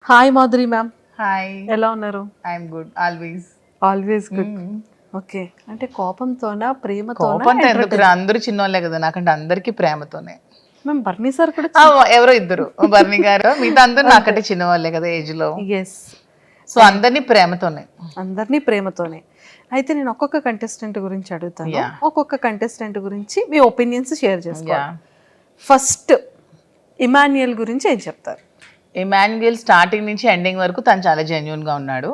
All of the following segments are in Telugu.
హాయ్ మాధురి మ్యామ్, హాయ్, ఎలా ఉన్నారు? I'm good always. Always good. Okay, అంటే కోపంతోనా ప్రేమతోనా? కోపంతో ఎందుకు, అందరూ చిన్నోళ్ళే కదా, నాకంటే అందరికి ప్రేమతోనే. మ్యామ్ బర్నీ సార్ కూడా ఎవరో ఇద్దరు, బర్నీ గారు, మిగతా అందరూ నాకంటే చిన్నవాళ్ళే కదా ఏజ్ లో. ఎస్, సో అందరినీ ప్రేమతోనే. అందరినీ ప్రేమతోనే. అయితే నేను ఒక్కొక్క కంటెస్టెంట్ గురించి అడుగుతాను, Yeah. ఒక్కొక్క కంటెస్టెంట్ గురించి మీ ఒపీనియన్స్ షేర్ చేసుకోవాలి. Yeah. ఫస్ట్ ఇమాన్యుయల్ గురించి ఏం చెప్తారు? ఇమాన్యుయల్ స్టార్టింగ్ నుంచి ఎండింగ్ వరకు తను చాలా జెన్యున్ గా ఉన్నాడు.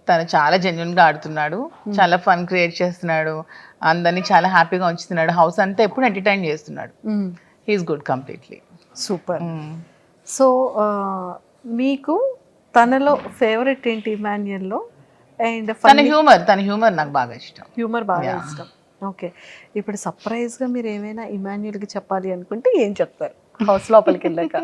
తను చాలా జెన్యున్ గా ఆడుతున్నాడు, చాలా ఫన్ క్రియేట్ చేస్తున్నాడు, అందరినీ చాలా హ్యాపీగా ఉంచుతున్నాడు, హౌస్ అంతా ఎప్పుడు ఎంటర్టైన్ చేస్తున్నాడు. He's good completely. Super. So మీకు తనలో ఫేవరెట్ ఏంటి ఇమాన్యుయల్లో? అండ్ తన హ్యూమర్ నాకు బాగా ఇష్టం. హ్యూమర్ బాగా ఇష్టం. ఓకే, ఇప్పుడు సర్ప్రైజ్గా మీరు ఏమైనా ఇమాన్యుయల్కి చెప్పాలి అనుకుంటే ఏం చెప్తారు హౌస్ లోపలికి వెళ్ళాక?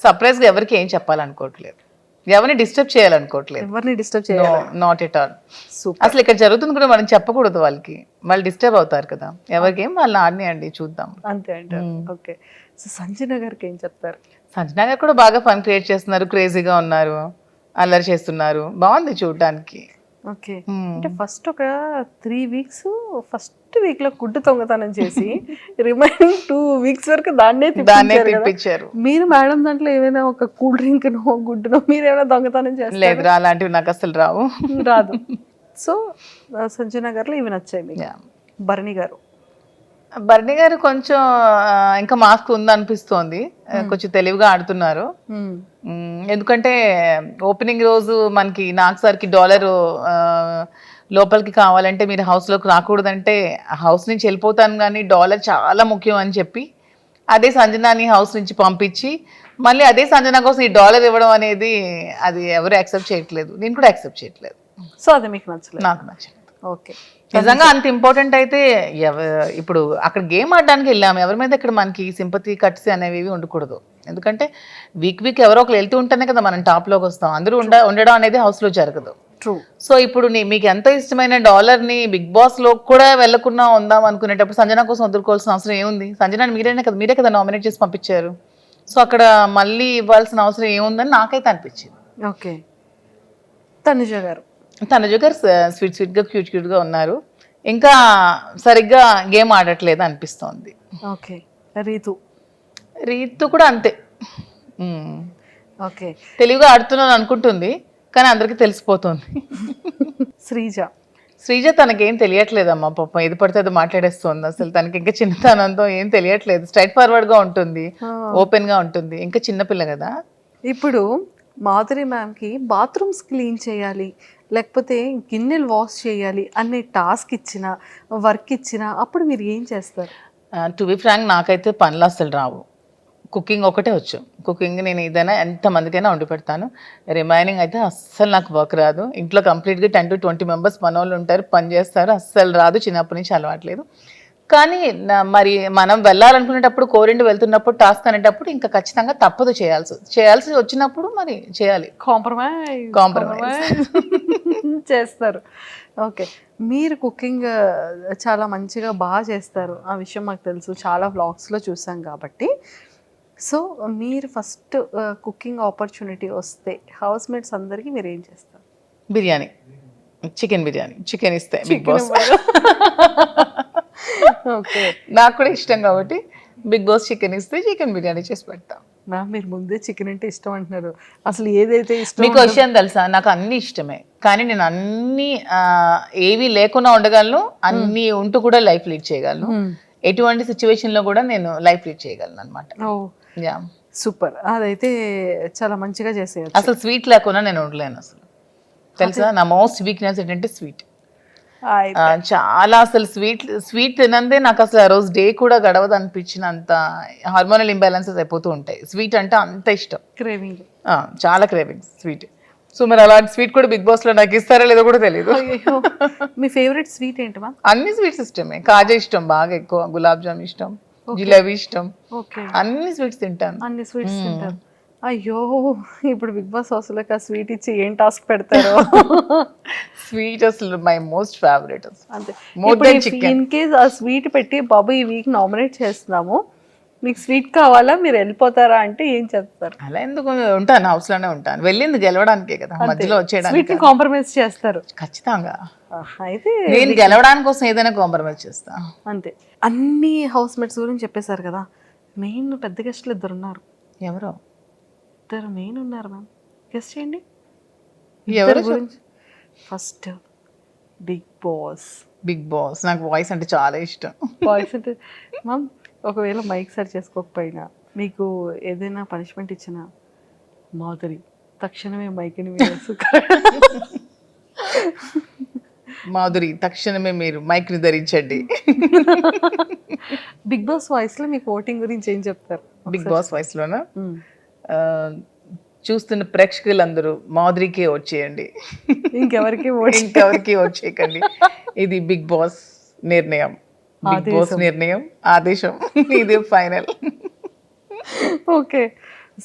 సర్ప్రైజ్గా ఎవరికి ఏం చెప్పాలనుకోవట్లేదు, ఎవరిని డిస్టర్బ్ చేయాలనుకోవట్లేదు. ఎవరిని డిస్టర్బ్ చేయాలి? Not at all. సూపర్. అసలు ఇక్కడ జరుగుతుంది కూడా మనం చెప్పకూడదు, వాళ్ళకి వాళ్ళు డిస్టర్బ్ అవుతారు కదా. ఎవరికి ఏం వాళ్ళు ఆడినాయండి, చూద్దాం అంతే అంటారు. ఓకే, సో సంజన గారికి ఏం చెప్తారు? సంజనా గారు కూడా బాగా ఫన్ క్రియేట్ చేస్తున్నారు, క్రేజీగా ఉన్నారు, అల్లరి చేస్తున్నారు, బాగుంది చూడటానికి. ఓకే, అంటే ఫస్ట్ ఒక 3 weeks ఫస్ట్ వీక్ లో గుడ్డు దొంగతనం చేసి రిమైనింగ్ 2 weeks వరకు దాన్నే తిప్పించారు. మీరు మేడం దాంట్లో ఏమైనా ఒక కూల్ డ్రింక్ నో గుడ్డునో మీరు ఏమైనా దొంగతనం చేస్తారు? లేదురా, అలాంటివి నాకు అసలు రావు. రాదు. సో సంజన గారిలో ఇవి నచ్చాయి మీకు. భరణి గారు? భరణి గారు కొంచెం ఇంకా మాస్క్ ఉందనిపిస్తోంది, కొంచెం తెలివిగా ఆడుతున్నారు. ఎందుకంటే ఓపెనింగ్ రోజు మనకి నాకు సార్కి $1 లోపలికి కావాలంటే మీరు హౌస్లోకి రాకూడదంటే హౌస్ నుంచి వెళ్ళిపోతాను, కానీ $1 చాలా ముఖ్యం అని చెప్పి అదే సంజనాని హౌస్ నుంచి పంపించి మళ్ళీ అదే సంజన కోసం ఈ $1 ఇవ్వడం అనేది అది ఎవరు యాక్సెప్ట్ చేయట్లేదు, నేను కూడా యాక్సెప్ట్ చేయట్లేదు. సో అది మీకు నచ్చలేదు? నాకు నచ్చలేదు. ఓకే, నిజంగా అంత ఇంపార్టెంట్ అయితే ఇప్పుడు అక్కడ గేమ్ ఆడడానికి వెళ్ళాము, ఎవరి మీద ఇక్కడ మనకి సింపతి కట్స్ అనేవి ఉండకూడదు. ఎందుకంటే వీక్ ఎవరో ఒకరు వెళ్తూ ఉంటేనే కదా మనం టాప్లోకి వస్తాం, అందరూ ఉండడం అనేది హౌస్లో జరగదు. ట్రూ. సో ఇప్పుడు మీకు ఎంత ఇష్టమైన $1ని బిగ్ బాస్ లో కూడా వెళ్లకుండా ఉందాం అనుకునేటప్పుడు సంజన కోసం వదులుకోవాల్సిన అవసరం ఏముంది? సంజనాని మీరే కదా నామినేట్ చేసి పంపించారు. సో అక్కడ మళ్ళీ ఇవ్వాల్సిన అవసరం ఏముందని నాకైతే అనిపించింది. ఓకే, తనుజ గారు? తనుజ గారు స్వీట్గా క్యూట్గా ఉన్నారు, ఇంకా సరిగ్గా గేమ్ ఆడట్లేదు అనిపిస్తోంది. ఓకే, రీతు కూడా అంతే. ఓకే, తెలివిగా ఆడుతున్నాను అనుకుంటుంది కానీ అందరికీ తెలిసిపోతుంది. శ్రీజ తనకేం తెలియట్లేదమ్మా, పాపం ఏది పడితే అది మాట్లాడేస్తుంది. అసలు తనకి ఇంకా చిన్నతనంతో ఏం తెలియట్లేదు, స్ట్రైట్ ఫార్వర్డ్ గా ఉంటుంది, ఓపెన్ గా ఉంటుంది, ఇంకా చిన్నపిల్ల కదా. ఇప్పుడు మాధురి మ్యామ్కి బాత్రూమ్స్ క్లీన్ చేయాలి, లేకపోతే గిన్నెలు వాష్ చేయాలి అనే టాస్క్ ఇచ్చినా వర్క్ ఇచ్చినా అప్పుడు మీరు ఏం చేస్తారు? టు బి ఫ్రాంక్, నాకైతే పనులు అసలు రావు, కుకింగ్ ఒకటే వచ్చు. కుకింగ్ నేను ఏదైనా ఎంతమందికైనా వండి పెడతాను, రిమైనింగ్ అయితే అస్సలు నాకు వర్క్ రాదు. ఇంట్లో కంప్లీట్గా 10 to 20 members మనోళ్ళు ఉంటారు, పని చేస్తారు, అస్సలు రాదు, చిన్నప్పటి నుంచి అలవాట్లేదు. కానీ మరి మనం వెళ్ళాలనుకునేటప్పుడు కోరిండి వెళ్తున్నప్పుడు టాస్క్ అనేటప్పుడు ఇంకా ఖచ్చితంగా తప్పదు, చేయాల్సి వచ్చినప్పుడు మరి చేయాలి. కాంప్రమైజ్ చేస్తారు. ఓకే, మీరు కుకింగ్ చాలా మంచిగా బాగా చేస్తారు, ఆ విషయం మాకు తెలుసు, చాలా వ్లాగ్స్లో చూసాం కాబట్టి. సో మీరు ఫస్ట్ కుకింగ్ ఆపర్చునిటీ వస్తే హౌస్ మేట్స్ అందరికీ మీరు ఏం చేస్తారు? బిర్యానీ, చికెన్ ఇస్తే బిగ్ బాస్. ఓకే, నాకు కూడా ఇష్టం కాబట్టి బిగ్ బాస్ చికెన్ ఇస్తే చికెన్ బిర్యానీ చేసి పెడతాం. మ్యామ్ మీరు ముందే చికెన్ అంటే ఇష్టం అంటున్నారు, అసలు ఏదైతే ఇష్టం? మీకు విషయం తెలుసా, నాకు అన్ని ఇష్టమే, కానీ నేను అన్ని ఏవి లేకుండా ఉండగలను, అన్ని ఉంటూ కూడా లైఫ్ లీడ్ చేయగలను. ఎటువంటి సిచ్యువేషన్ లో కూడా నేను లైఫ్ లీడ్ చేయగలను అనమాట. సూపర్, అదైతే చాలా మంచిగా చేసేయచ్చు. అసలు స్వీట్ లేకుండా నేను ఉండలేను అసలు, తెలుసా? నా మోస్ట్ వీక్నెస్ ఏంటంటే స్వీట్. చాలా అసలు స్వీట్ తినందే నాకు అసలు ఆ రోజు డే కూడా గడవదు అనిపించినంత హార్మోనల్ ఇంబ్యాలెన్సెస్ అయిపోతూ ఉంటాయి. స్వీట్ అంటే అంత ఇష్టం, క్రేవింగ్, చాలా క్రేవింగ్ స్వీట్. సో మరి అలాంటి స్వీట్ కూడా బిగ్ బాస్ లో నాకు ఇస్తారా లేదో కూడా తెలియదు. మీ ఫేవరెట్ స్వీట్ ఏంటమ్మా? అన్ని స్వీట్స్ ఇష్టమే, కాజా ఇష్టం బాగా ఎక్కువ, గులాబ్ జామ్ ఇష్టం, జిలేబీ ఇష్టం, అన్ని స్వీట్స్ తింటాను. అయ్యో, ఇప్పుడు బిగ్ బాస్ హౌస్లోకి ఆ స్వీట్ ఇచ్చి ఏం టాస్క్ పెడతారో. స్వీట్ అసలు మై మోస్ట్ ఫేవరెట్. అంతే, ఇన్ కేస్ ఆ స్వీట్ పెట్టి బాబు ఈ వీక్ నామినేట్ చేస్తున్నాము, మీకు స్వీట్ కావాలా, మీరు వెళ్ళిపోతారా అంటే ఏం చెప్తారు? అలా ఎందుకు ఉంటాను, హౌస్ లోనే ఉంటాను. వెళ్ళింది గెలవడానికే కదా, మధ్యలో వచ్చేయడానికి స్వీట్ ని కాంప్రమైజ్ చేస్తారు. ఖచ్చితంగా. అయితే నేను గెలవడానికి కోసం ఏదైనా కాంప్రమైజ్ చేస్తా. అంతే. అన్ని హౌస్ మేట్స్ గురించి చెప్పేశారు కదా, మెయిన్ పెద్ద గెస్ట్లు ఇద్దరు ఉన్నారు. ఎవరో ఇద్దరు మెయిన్ ఉన్నారు మ్యామ్, గెస్ట్ చేయండి ఎవరు గురించి. First Bigg Boss. Bigg Boss నాకు వాయిస్ అంటే చాలా ఇష్టం. వాయిస్ అంటే మ్యామ్, ఒకవేళ మైక్ సెట్ చేసుకోకపోయినా మీకు ఏదైనా పనిష్మెంట్ ఇచ్చినా మాధురి తక్షణమే మైక్ని వేసు. మాధురి తక్షణమే మీరు మైక్ ని ధరించండి. బిగ్ బాస్ వాయిస్ లో మీకు ఓటింగ్ గురించి ఏం చెప్తారు? బిగ్ బాస్ వాయిస్ లోన చూస్తున్న ప్రేక్షకులందరూ మాధురికే ఓట్ చేయండి, ఇంకెవరికి ఓట్ చేయకండి. ఇది బిగ్ బాస్ నిర్ణయం, బిగ్ బాస్ నిర్ణయం, ఆదేశం, ఇది ఫైనల్. ఓకే,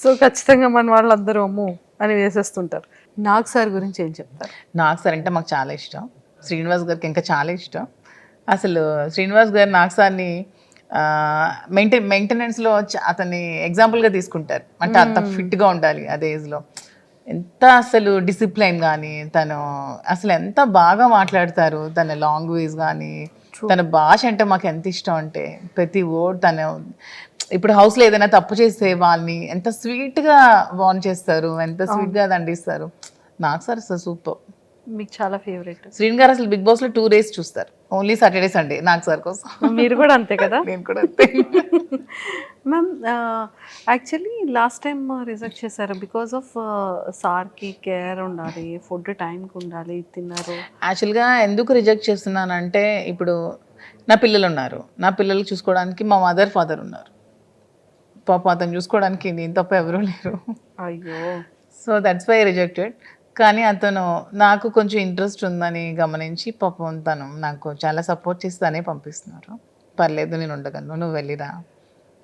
సో ఖచ్చితంగా మన వాళ్ళందరూ అమ్ము అని వేసేస్తుంటారు. నాగ్ సార్ గురించి ఏం చెప్తారు? నాగ్ సార్ అంటే మాకు చాలా ఇష్టం, శ్రీనివాస్ గారికి ఇంకా చాలా ఇష్టం. అసలు శ్రీనివాస్ గారు నాగ్ సార్ని మెయింటెనెన్స్లో అతన్ని ఎగ్జాంపుల్గా తీసుకుంటారు. అంటే అంత ఫిట్గా ఉండాలి అదే ఏజ్లో. ఎంత అసలు డిసిప్లైన్ కానీ, తను అసలు ఎంత బాగా మాట్లాడతారు, తన లాంగ్వేజ్ కానీ, తన భాష అంటే మాకు ఎంత ఇష్టం అంటే ప్రతి వర్డ్ తను. ఇప్పుడు హౌస్లో ఏదైనా తప్పు చేస్తే వాళ్ళని ఎంత స్వీట్గా వార్న్ చేస్తారు, ఎంత స్వీట్గా దండిస్తారు. నాకు సార్ అసలు సూపర్. మీకు చాలా ఫేవరెట్. శ్రీన్ గారు అసలు బిగ్ బాస్లో 2 days చూస్తారు, ఓన్లీ సాటర్డే సండే నాకు సార్ కోసం. మీరు కూడా అంతే కదా? నేను కూడా అంతే. Ma'am, actually last time reject చేశారు బికాస్ ఆఫ్ సార్కి కేర్ ఉండాలి, ఫుడ్ టైంకి ఉండాలి, తిన్నారు. యాక్చువల్గా ఎందుకు రిజెక్ట్ చేస్తున్నానంటే, ఇప్పుడు నా పిల్లలు ఉన్నారు, నా పిల్లలు చూసుకోవడానికి మా మదర్ ఫాదర్ ఉన్నారు. పాప అతను చూసుకోవడానికి నేను తప్ప ఎవరూ లేరు. అయ్యో. So that's why rejected. కానీ అతను నాకు కొంచెం ఇంట్రెస్ట్ ఉందని గమనించి పాపం తను నాకు చాలా సపోర్ట్ చేసి తనే పంపిస్తున్నారు. పర్లేదు నేను ఉండగలను, నువ్వు వెళ్ళిరా,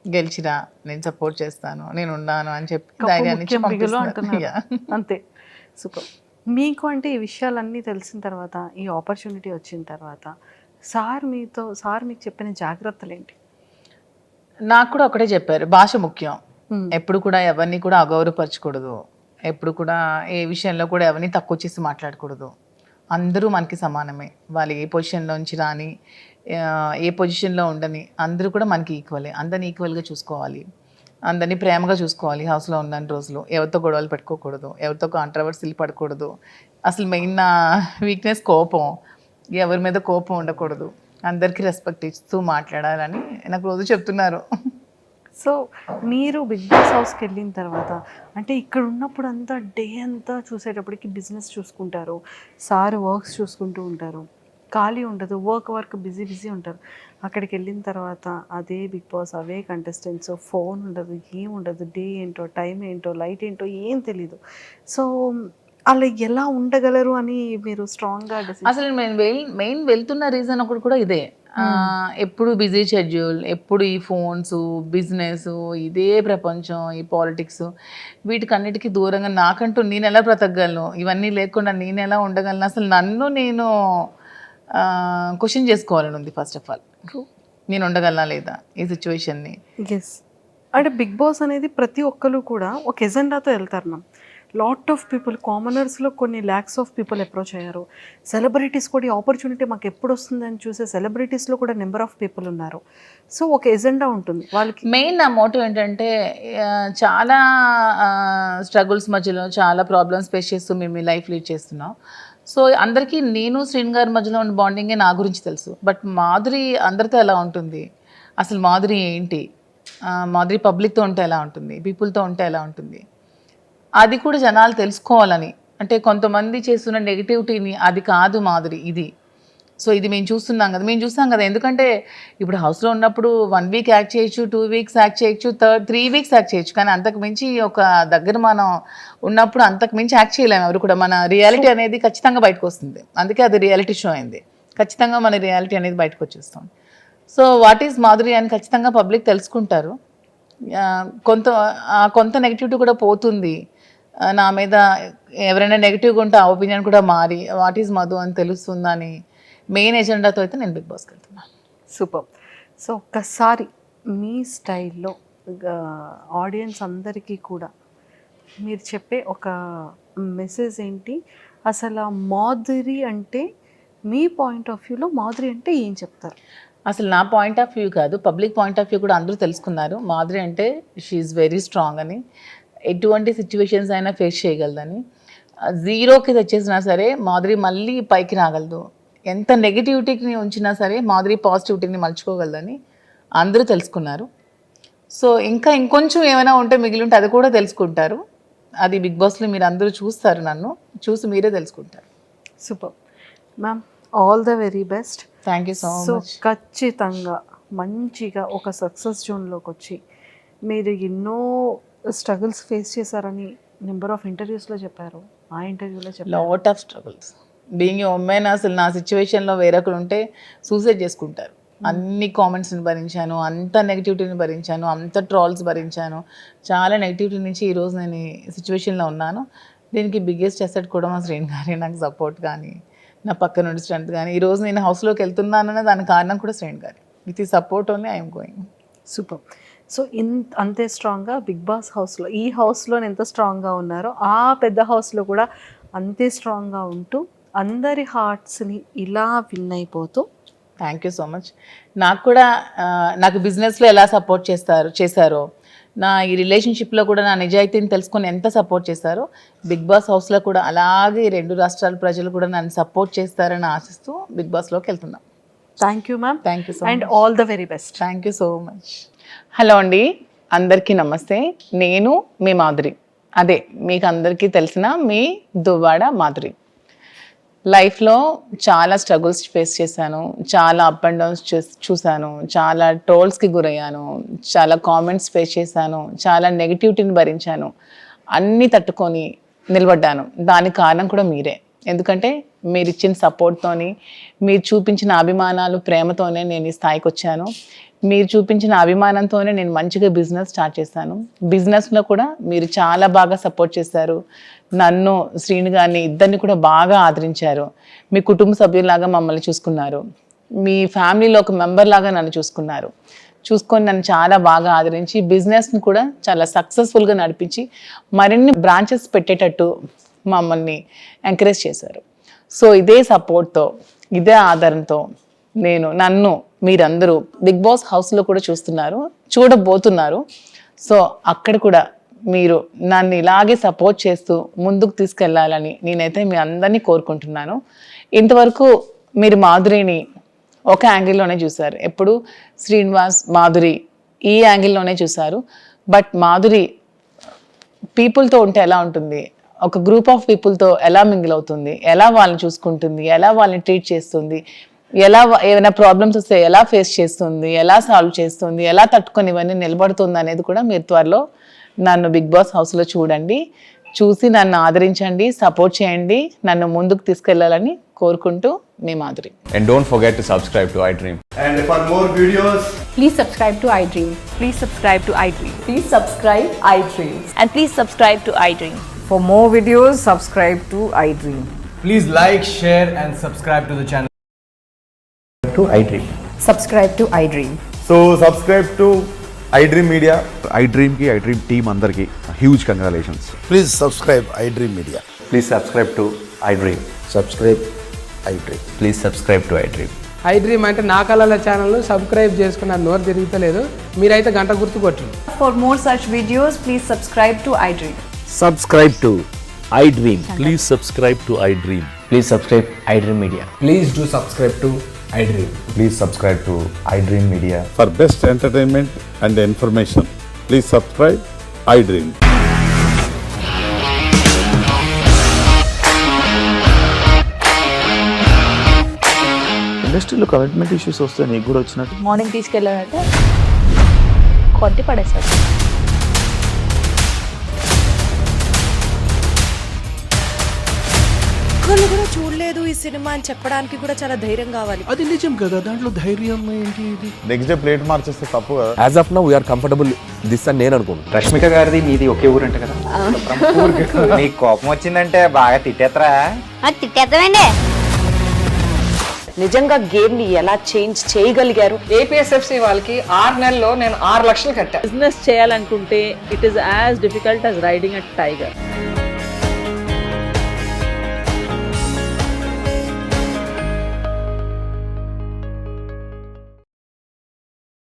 గెలిచిరా, నేను సపోర్ట్ చేస్తాను, నేను ఉన్నాను అని చెప్పి ధైర్యాన్ని ఇచ్చి పంపిస్తున్నారు. అంతే. సూపర్. మీకు అంటే ఈ విషయాలన్నీ తెలిసిన తర్వాత, ఈ ఆపర్చునిటీ వచ్చిన తర్వాత సార్ మీకు చెప్పిన జాగ్రత్తలు ఏంటి? నాకు కూడా ఒకటే చెప్పారు, భాష ముఖ్యం, ఎప్పుడు కూడా ఎవరిని కూడా అగౌరవపరచకూడదు, ఎప్పుడు కూడా ఏ విషయంలో కూడా ఎవరిని తక్కువ చేసి మాట్లాడకూడదు. అందరూ మనకి సమానమే, వాళ్ళు ఏ పొజిషన్లోంచి రాని, ఏ పొజిషన్లో ఉండని, అందరూ కూడా మనకి ఈక్వలే. అందరిని ఈక్వల్గా చూసుకోవాలి, అందరినీ ప్రేమగా చూసుకోవాలి. హౌస్లో ఉన్న రోజులు ఎవరితో గొడవలు పెట్టుకోకూడదు, ఎవరితో కాంట్రవర్సీలు పడకూడదు. అసలు మెయిన్ నా వీక్నెస్ కోపం, ఎవరి మీద కోపం ఉండకూడదు, అందరికీ రెస్పెక్ట్ ఇస్తూ మాట్లాడాలని నాకు రోజు చెప్తున్నారు. సో మీరు బిగ్ బాస్ హౌస్కి వెళ్ళిన తర్వాత, అంటే ఇక్కడ ఉన్నప్పుడు అంతా డే అంతా చూసేటప్పటికి బిజినెస్ చూసుకుంటారు, సార్ వర్క్స్ చూసుకుంటూ ఉంటారు, ఖాళీ ఉండదు, వర్క్ బిజీ ఉంటారు. అక్కడికి వెళ్ళిన తర్వాత అదే బిగ్ బాస్, అవే కంటెస్టెంట్స్, ఫోన్ ఉండదు, ఏం ఉండదు, డే ఏంటో, టైం ఏంటో, లైట్ ఏంటో ఏం తెలీదు. సో అలా ఎలా ఉండగలరు అని మీరు స్ట్రాంగ్గా అసలు మెయిన్ వెళ్తున్న రీజన్ ఒకటి కూడా ఇదే. ఎప్పుడు బిజీ షెడ్యూల్, ఎప్పుడు ఈ ఫోన్స్, బిజినెస్, ఇదే ప్రపంచం, ఈ పాలిటిక్స్, వీటికన్నిటికీ దూరంగా నాకంటూ నేను ఎలా బ్రతకగలను, ఇవన్నీ లేకుండా నేను ఎలా ఉండగలను, అసలు నన్ను నేను క్వశ్చన్ చేసుకోవాలని ఉంది. ఫస్ట్ ఆఫ్ ఆల్ నేను ఉండగలనా లేదా ఈ సిచ్యువేషన్ని. ఎస్, అంటే బిగ్ బాస్ అనేది ప్రతి ఒక్కరు కూడా ఒక ఎజెండాతో వెళ్తారు మ్యామ్. లాట్ ఆఫ్ పీపుల్, కామనర్స్లో కొన్ని ల్యాక్స్ ఆఫ్ పీపుల్ అప్రోచ్ అయ్యారు. సెలబ్రిటీస్ కూడా ఈ ఆపర్చునిటీ మాకు ఎప్పుడు వస్తుందని చూసే సెలబ్రిటీస్లో కూడా నెంబర్ ఆఫ్ పీపుల్ ఉన్నారు. సో ఒక ఎజెండా ఉంటుంది వాళ్ళకి. మెయిన్ నా మోటివ్ ఏంటంటే, చాలా స్ట్రగుల్స్ మధ్యలో చాలా ప్రాబ్లమ్స్ ఫేస్ చేస్తూ మేము ఈ లైఫ్ లీడ్ చేస్తున్నాం. సో అందరికీ నేను శ్రీన్ గారి మధ్యలో ఉన్న బాండింగే నా గురించి తెలుసు. బట్ మాధురి అందరితో ఎలా ఉంటుంది, అసలు మాధురి ఏంటి, మాధురి పబ్లిక్తో ఉంటే ఎలా ఉంటుంది, పీపుల్తో ఉంటే ఎలా ఉంటుంది, అది కూడా జనాలు తెలుసుకోవాలని. అంటే కొంతమంది చేస్తున్న నెగిటివిటీని, అది కాదు మాధురి, ఇది. సో ఇది మేము చూస్తాం కదా. ఎందుకంటే ఇప్పుడు హౌస్లో ఉన్నప్పుడు 1 week యాక్ట్ చేయొచ్చు, 2 weeks యాక్ట్ చేయొచ్చు, 3 weeks యాక్ట్ చేయొచ్చు. కానీ అంతకు మించి ఒక దగ్గర మనం ఉన్నప్పుడు అంతకు మించి యాక్ట్ చేయలేము ఎవరు కూడా. మన రియాలిటీ అనేది ఖచ్చితంగా బయటకు వస్తుంది. అందుకే అది రియాలిటీ షో అయింది. ఖచ్చితంగా మన రియాలిటీ అనేది బయటకు వచ్చేస్తాం. సో వాట్ ఈజ్ మాధురి అని ఖచ్చితంగా పబ్లిక్ తెలుసుకుంటారు. కొంత నెగిటివిటీ కూడా పోతుంది. నా మీద ఎవరైనా నెగిటివ్గా ఉంటే ఆ ఒపీనియన్ కూడా మారి వాట్ ఈజ్ మధు అని తెలుస్తుందని మెయిన్ ఎజెండాతో అయితే నేను బిగ్ బాస్కి వెళ్తున్నాను. సూపర్. సో ఒక్కసారి మీ స్టైల్లో ఆడియన్స్ అందరికీ కూడా మీరు చెప్పే ఒక మెసేజ్ ఏంటి? అసలు మాధురి అంటే మీ పాయింట్ ఆఫ్ వ్యూలో మాధురి అంటే ఏం చెప్తారు? అసలు నా పాయింట్ ఆఫ్ వ్యూ కాదు, పబ్లిక్ పాయింట్ ఆఫ్ వ్యూ కూడా అందరూ తెలుసుకున్నారు. మాధురి అంటే షీఈ్ వెరీ స్ట్రాంగ్ అని, ఎటువంటి సిచ్యువేషన్స్ అయినా ఫేస్ చేయగలదని. జీరోకి తెచ్చేసినా సరే మాధురి మళ్ళీ పైకి రాగలదు. ఎంత నెగిటివిటీని ఉంచినా సరే మాధురి పాజిటివిటీని మలుచుకోగలదని అందరూ తెలుసుకున్నారు. సో ఇంకా ఇంకొంచెం ఏమైనా ఉంటే మిగిలి ఉంటే అది కూడా తెలుసుకుంటారు. అది బిగ్ బాస్లో మీరు అందరూ చూస్తారు, నన్ను చూసి మీరే తెలుసుకుంటారు. Super ma'am, all the very best. Thank you so so much. ఖచ్చితంగా మంచిగా ఒక సక్సెస్ జోన్లోకి వచ్చి మీరు ఎన్నో స్ట్రగుల్స్ ఫేస్ చేశారని నెంబర్ ఆఫ్ ఇంటర్వ్యూస్లో చెప్పారు, ఆ ఇంటర్వ్యూలో చెప్పారు. Lot of struggles being a women. అసలు నా సిచ్యువేషన్లో వేరొకరు ఉంటే సూసైడ్ చేసుకుంటారు. అన్ని కామెంట్స్ని భరించాను, అంత నెగిటివిటీని భరించాను, అంత ట్రాల్స్ భరించాను. చాలా నెగిటివిటీ నుంచి ఈరోజు నేను ఈ సిచ్యువేషన్లో ఉన్నాను. దీనికి బిగ్గెస్ట్ అసెట్ కూడా మా శ్రేణి గారి నాకు సపోర్ట్ కానీ, నా పక్క నుండి స్ట్రెంత్ కానీ. ఈరోజు నేను హౌస్లోకి వెళ్తున్నాననే దానికి కారణం కూడా శ్రేణి గారి. విత్ ఈ support only I'm going. Super. So అంతే స్ట్రాంగ్గా బిగ్ బాస్ హౌస్లో, ఈ హౌస్లో ఎంత స్ట్రాంగ్గా ఉన్నారో ఆ పెద్ద హౌస్లో కూడా అంతే స్ట్రాంగ్గా ఉంటూ అందరి హార్ట్స్ని ఇలా విన్ అయిపోతూ. Thank you so much. నాకు కూడా నాకు బిజినెస్లో ఎలా సపోర్ట్ చేశారో, నా ఈ రిలేషన్షిప్లో కూడా నా నిజాయితీని తెలుసుకొని ఎంత సపోర్ట్ చేశారో, బిగ్ బాస్ హౌస్లో కూడా అలాగే 2 రాష్ట్రాల ప్రజలు కూడా నన్ను సపోర్ట్ చేస్తారని ఆశిస్తూ బిగ్ బాస్లోకి వెళ్తున్నాం. Thank you ma'am. Thank you so and much. All the very best. Thank you so much. Hello అండి, అందరికీ నమస్తే. నేను మీ మాధురి, అదే మీకు అందరికీ తెలిసిన మీ దువ్వాడ మాధురి. లైఫ్లో చాలా స్ట్రగుల్స్ ఫేస్ చేశాను, చాలా అప్ అండ్ డౌన్స్ చూశాను, చాలా ట్రోల్స్కి గురయ్యాను, చాలా కామెంట్స్ ఫేస్ చేశాను, చాలా నెగిటివిటీని భరించాను. అన్నీ తట్టుకొని నిలబడ్డాను. దానికి కారణం కూడా మీరే. ఎందుకంటే మీరు ఇచ్చిన సపోర్ట్తోని, మీరు చూపించిన అభిమానాలు, ప్రేమతోనే నేను ఈ స్థాయికి వచ్చాను. మీరు చూపించిన అభిమానంతోనే నేను మంచిగా బిజినెస్ స్టార్ట్ చేశాను. బిజినెస్లో కూడా మీరు చాలా బాగా సపోర్ట్ చేశారు. నన్ను, శ్రీని గారిని, ఇద్దరిని కూడా బాగా ఆదరించారు. మీ కుటుంబ సభ్యులాగా మమ్మల్ని చూసుకున్నారు. మీ ఫ్యామిలీలో ఒక మెంబర్ లాగా నన్ను చూసుకొని నన్ను చాలా బాగా ఆదరించి బిజినెస్ని కూడా చాలా సక్సెస్ఫుల్గా నడిపించి మరిన్ని బ్రాంచెస్ పెట్టేటట్టు మమ్మల్ని ఎంకరేజ్ చేశారు. సో ఇదే సపోర్ట్తో, ఇదే ఆదరణతో నన్ను మీరందరూ బిగ్ బాస్ హౌస్లో కూడా చూడబోతున్నారు. సో అక్కడ కూడా మీరు నన్ను ఇలాగే సపోర్ట్ చేస్తూ ముందుకు తీసుకెళ్లాలని నేనైతే మీ అందరినీ కోరుకుంటున్నాను. ఇంతవరకు మీరు మాధురిని ఒక యాంగిల్లోనే చూశారు, ఎప్పుడు శ్రీనివాస్, మాధురి ఈ యాంగిల్లోనే చూశారు. బట్ మాధురి పీపుల్తో ఉంటే ఎలా ఉంటుంది, ఒక గ్రూప్ ఆఫ్ పీపుల్తో ఎలా మింగిల్ అవుతుంది, ఎలా వాళ్ళని చూసుకుంటుంది, ఎలా వాళ్ళని ట్రీట్ చేస్తుంది, ఎలా ఏమైనా ప్రాబ్లమ్స్ వస్తే ఎలా ఫేస్ చేస్తుంది, ఎలా సాల్వ్ చేస్తుంది, ఎలా తట్టుకొని ఇవన్నీ నిలబడుతుంది అనేది కూడా మీరు త్వరలో నన్ను బిగ్ బాస్ హౌస్లో చూసి నన్ను ఆదరించండి, సపోర్ట్ చేయండి, నన్ను ముందుకు తీసుకెళ్లాలని కోరుకుంటూ మీ Madhuri. And don't forget to subscribe to iDream. And for more videos, Please subscribe to iDream. Please subscribe to iDream. Please subscribe iDream. And please subscribe to iDream. For more videos, subscribe to iDream. please like, share, and subscribe to the channel. To iDream. Subscribe to iDream. So subscribe to iDream Media. iDream की iDream team अंदर की huge congratulations. Please subscribe iDream Media. Please subscribe to iDream. Subscribe iDream. Please subscribe to iDream. iDream అంటే నా కళల ఛానల్ సబ్స్క్రైబ్ చేసుకున్న నోరు తిరుగుతలేదు, మీరైతే గంట గుర్తు కొట్టండి. For more such videos, please subscribe to iDream. Subscribe to iDream. Please subscribe to iDream. Please subscribe iDream Media. Please do subscribe to iDream. Please subscribe to iDream Media. For best entertainment and information, please subscribe iDream. ఇండస్ట్రీలో కమిట్మెంట్ ఇష్యూస్ వస్తే నీకు కూడా వచ్చినట్టు. మార్నింగ్ తీసుకెళ్ళాడంటే కొట్టి పడేశాడు. ఒక్కళ్ళు కూడా చూడలేదు ఈ సినిమా అని చెప్పడానికి కూడా చాలా ధైర్యం కావాలి. అది నిజం కదా, దాంట్లో ధైర్యం ఏంటి? నెక్స్ట్ డే ప్లేట్ మార్చేస్తే తప్పు కదా. As of now we're comfortable this అని నేను అనుకుంటున్నాను. రష్మిక గారిది మీది ఒకే ఊరు అంట కదా. నీకు కోపం వచ్చిందంటే బాగా తిట్టేత్తరా? తిట్టేద్దామండి. నిజంగా గేమ్ ని ఎలా చేంజ్ చేయగలిగారు? ఏపీఎస్ఎఫ్సి వాళ్ళకి 6 నెలల్లో నేను 6 లక్షలు కట్టా. బిజినెస్ చేయాలనుకుంటే it is as difficult as riding a tiger.